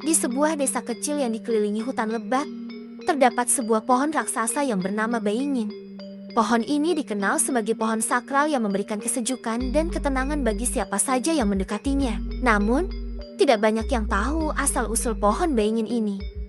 Di sebuah desa kecil yang dikelilingi hutan lebat, terdapat sebuah pohon raksasa yang bernama Beingin. Pohon ini dikenal sebagai pohon sakral yang memberikan kesejukan dan ketenangan bagi siapa saja yang mendekatinya. Namun, tidak banyak yang tahu asal-usul pohon Beingin ini.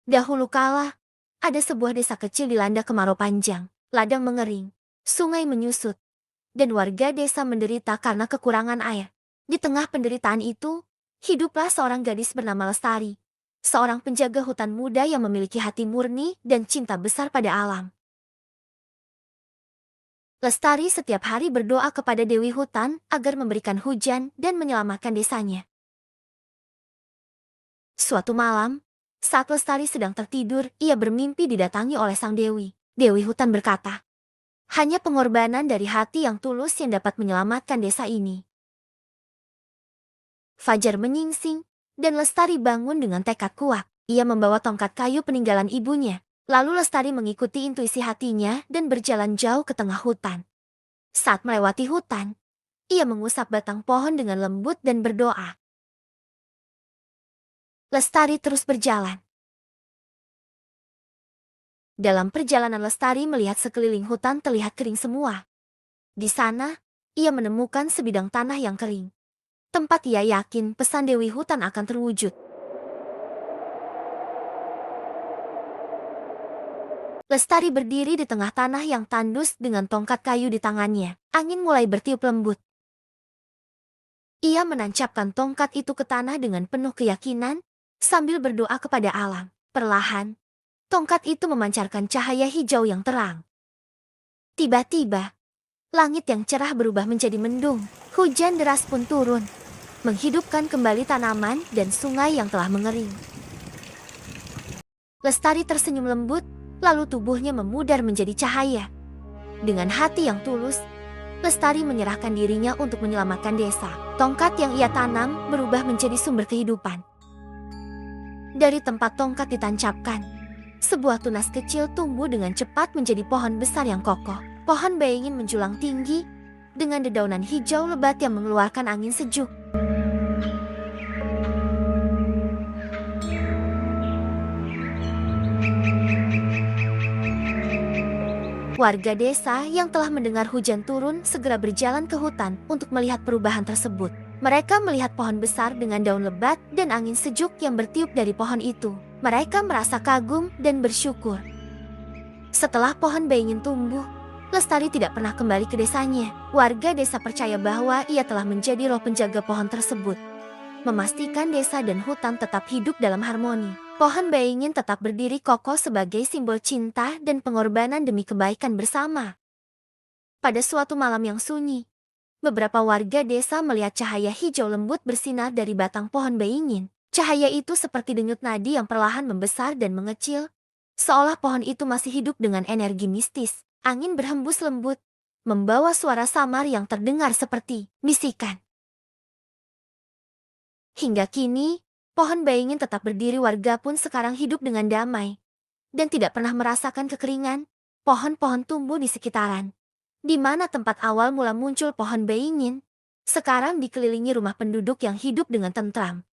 Dahulu kala, ada sebuah desa kecil dilanda kemarau panjang, ladang mengering, sungai menyusut, dan warga desa menderita karena kekurangan air. Di tengah penderitaan itu, hiduplah seorang gadis bernama Lestari, seorang penjaga hutan muda yang memiliki hati murni dan cinta besar pada alam. Lestari setiap hari berdoa kepada Dewi Hutan agar memberikan hujan dan menyelamatkan desanya. Suatu malam, saat Lestari sedang tertidur, ia bermimpi didatangi oleh sang Dewi. Dewi Hutan berkata, hanya pengorbanan dari hati yang tulus yang dapat menyelamatkan desa ini. Fajar menyingsing, dan Lestari bangun dengan tekad kuat. Ia membawa tongkat kayu peninggalan ibunya. Lalu Lestari mengikuti intuisi hatinya dan berjalan jauh ke tengah hutan. Saat melewati hutan, ia mengusap batang pohon dengan lembut dan berdoa. Lestari terus berjalan. Dalam perjalanan Lestari melihat sekeliling hutan terlihat kering semua. Di sana, ia menemukan sebidang tanah yang kering. Tempat ia yakin pesan Dewi Hutan akan terwujud. Lestari berdiri di tengah tanah yang tandus dengan tongkat kayu di tangannya. Angin mulai bertiup lembut. Ia menancapkan tongkat itu ke tanah dengan penuh keyakinan, sambil berdoa kepada alam. Perlahan, tongkat itu memancarkan cahaya hijau yang terang. Tiba-tiba, langit yang cerah berubah menjadi mendung. Hujan deras pun turun, menghidupkan kembali tanaman dan sungai yang telah mengering. Lestari tersenyum lembut, lalu tubuhnya memudar menjadi cahaya. Dengan hati yang tulus, Lestari menyerahkan dirinya untuk menyelamatkan desa. Tongkat yang ia tanam berubah menjadi sumber kehidupan. Dari tempat tongkat ditancapkan, sebuah tunas kecil tumbuh dengan cepat menjadi pohon besar yang kokoh. Pohon Beingin menjulang tinggi, dengan dedaunan hijau lebat yang mengeluarkan angin sejuk. Warga desa yang telah mendengar hujan turun segera berjalan ke hutan untuk melihat perubahan tersebut. Mereka melihat pohon besar dengan daun lebat dan angin sejuk yang bertiup dari pohon itu. Mereka merasa kagum dan bersyukur. Setelah pohon Beingin tumbuh, Lestari tidak pernah kembali ke desanya. Warga desa percaya bahwa ia telah menjadi roh penjaga pohon tersebut, memastikan desa dan hutan tetap hidup dalam harmoni. Pohon Beingin tetap berdiri kokoh sebagai simbol cinta dan pengorbanan demi kebaikan bersama. Pada suatu malam yang sunyi, beberapa warga desa melihat cahaya hijau lembut bersinar dari batang pohon Beingin. Cahaya itu seperti denyut nadi yang perlahan membesar dan mengecil, seolah pohon itu masih hidup dengan energi mistis. Angin berhembus lembut, membawa suara samar yang terdengar seperti bisikan. Hingga kini, pohon Beingin tetap berdiri, warga pun sekarang hidup dengan damai. Dan tidak pernah merasakan kekeringan, pohon-pohon tumbuh di sekitaran. Di mana tempat awal mula muncul pohon Beingin, sekarang dikelilingi rumah penduduk yang hidup dengan tentram.